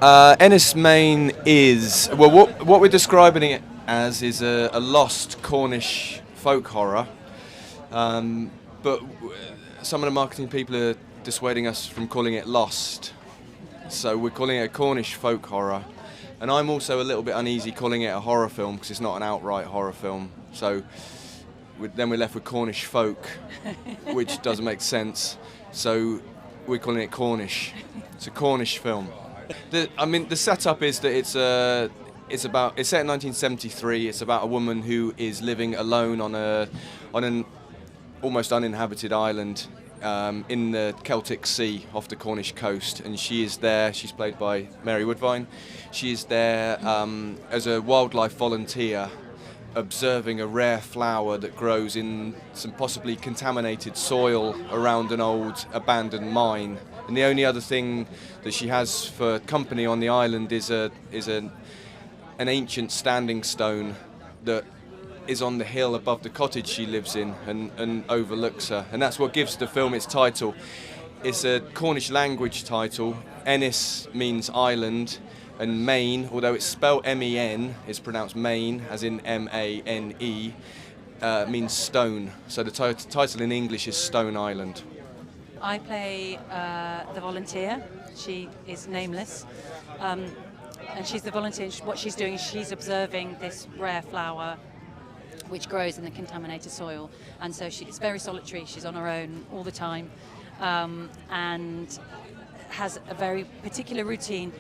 Enys Main is, well, what we're describing it as is a lost Cornish folk horror, but some of the marketing people are dissuading us from calling it lost. So we're calling it a Cornish folk horror, and I'm also a little bit uneasy calling it a horror film because it's not an outright horror film. So then we're left with Cornish folk, which doesn't make sense. So we're calling it Cornish. It's a Cornish film. The setup is that it's set in 1973. It's about a woman who is living alone on an almost uninhabited island in the Celtic Sea off the Cornish coast, and she is there. She's played by Mary Woodvine. She is there as a wildlife volunteer, observing a rare flower that grows in some possibly contaminated soil around an old abandoned mine. And the only other thing that she has for company on the island is an ancient standing stone that is on the hill above the cottage she lives in and overlooks her. And that's what gives the film its title. It's a Cornish language title. Enys means island, and Main, although it's spelled M-E-N, is pronounced Maine, as in M-A-N-E, means stone. So the title in English is Stone Island. I play the volunteer. She is nameless. And she's the volunteer. What she's doing is she's observing this rare flower which grows in the contaminated soil. And so it's very solitary. She's on her own all the time, and has a very particular routine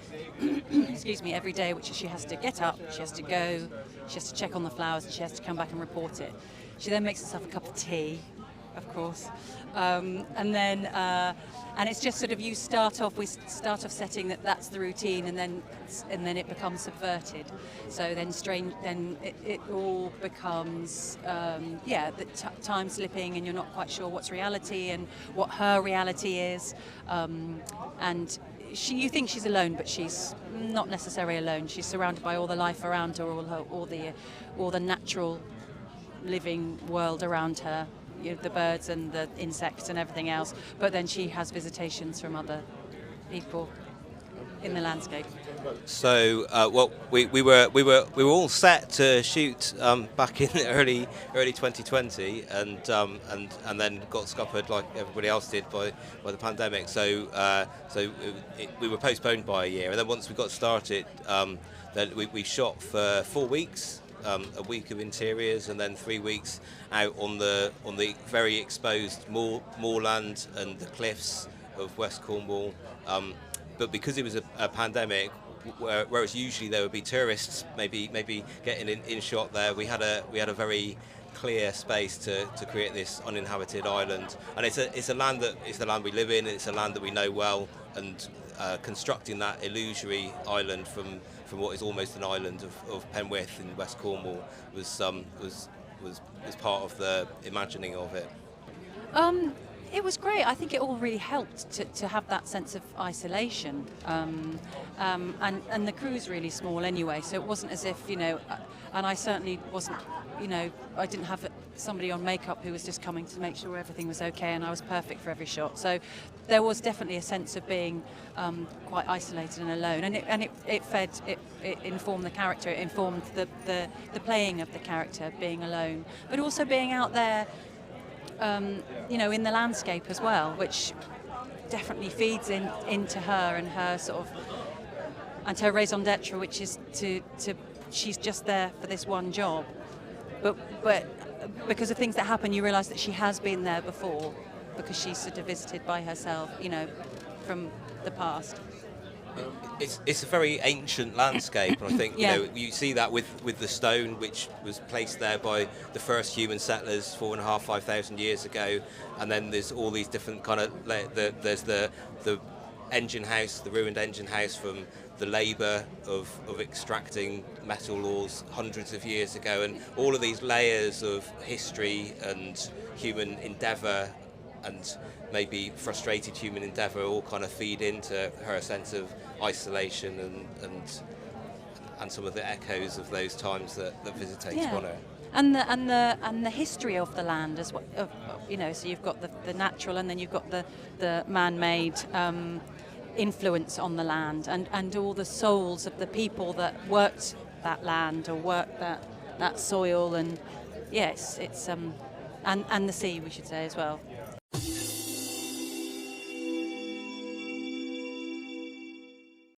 excuse me, every day, which is she has to get up, she has to go, she has to check on the flowers, and she has to come back and report it. She then makes herself a cup of tea, of course, and it's just sort of we start off setting that's the routine, and then it becomes subverted. So then it all becomes time slipping, and you're not quite sure what's reality and what her reality is, and you think she's alone, but she's not necessarily alone. She's surrounded by all the life around her, all the natural living world around her, the birds and the insects and everything else. But then she has visitations from other people in the landscape. So, we were all set to shoot back in early 2020, and then got scuppered like everybody else did by the pandemic. So we were postponed by a year, and then once we got started, then we shot for 4 weeks. A week of interiors, and then 3 weeks out on the very exposed moorland and the cliffs of West Cornwall. But because it was a pandemic, whereas usually there would be tourists maybe getting in shot there, we had a very clear space to create this uninhabited island, and it's a land we live in, and it's a land that we know well, and constructing that illusory island from what is almost an island of Penwith in West Cornwall was part of the imagining of it. It was great. I think it all really helped to have that sense of isolation, and the crew's really small anyway, so it wasn't as if, and I certainly wasn't, I didn't have somebody on makeup who was just coming to make sure everything was okay, and I was perfect for every shot. So there was definitely a sense of being quite isolated and alone, and it informed the character, it informed the playing of the character, being alone, but also being out there, in the landscape as well, which definitely feeds into her and her sort of, and her raison d'etre, which is to she's just there for this one job, but because of things that happen, you realise that she has been there before, because she's sort of visited by herself, from the past. It's a very ancient landscape, and I think you see that with the stone, which was placed there by the first human settlers 4,500 years ago, and then there's all these different kind of there's the engine house, the ruined engine house from the labour of extracting metal ores hundreds of years ago, and all of these layers of history and human endeavour and maybe frustrated human endeavour all kind of feed into her sense of isolation and some of the echoes of those times that visitates on her. And the history of the land as well. So you've got the natural, and then you've got the man-made. influence on the land, and all the souls of the people that worked that land or worked that soil, and yes, it's and the sea, we should say as well.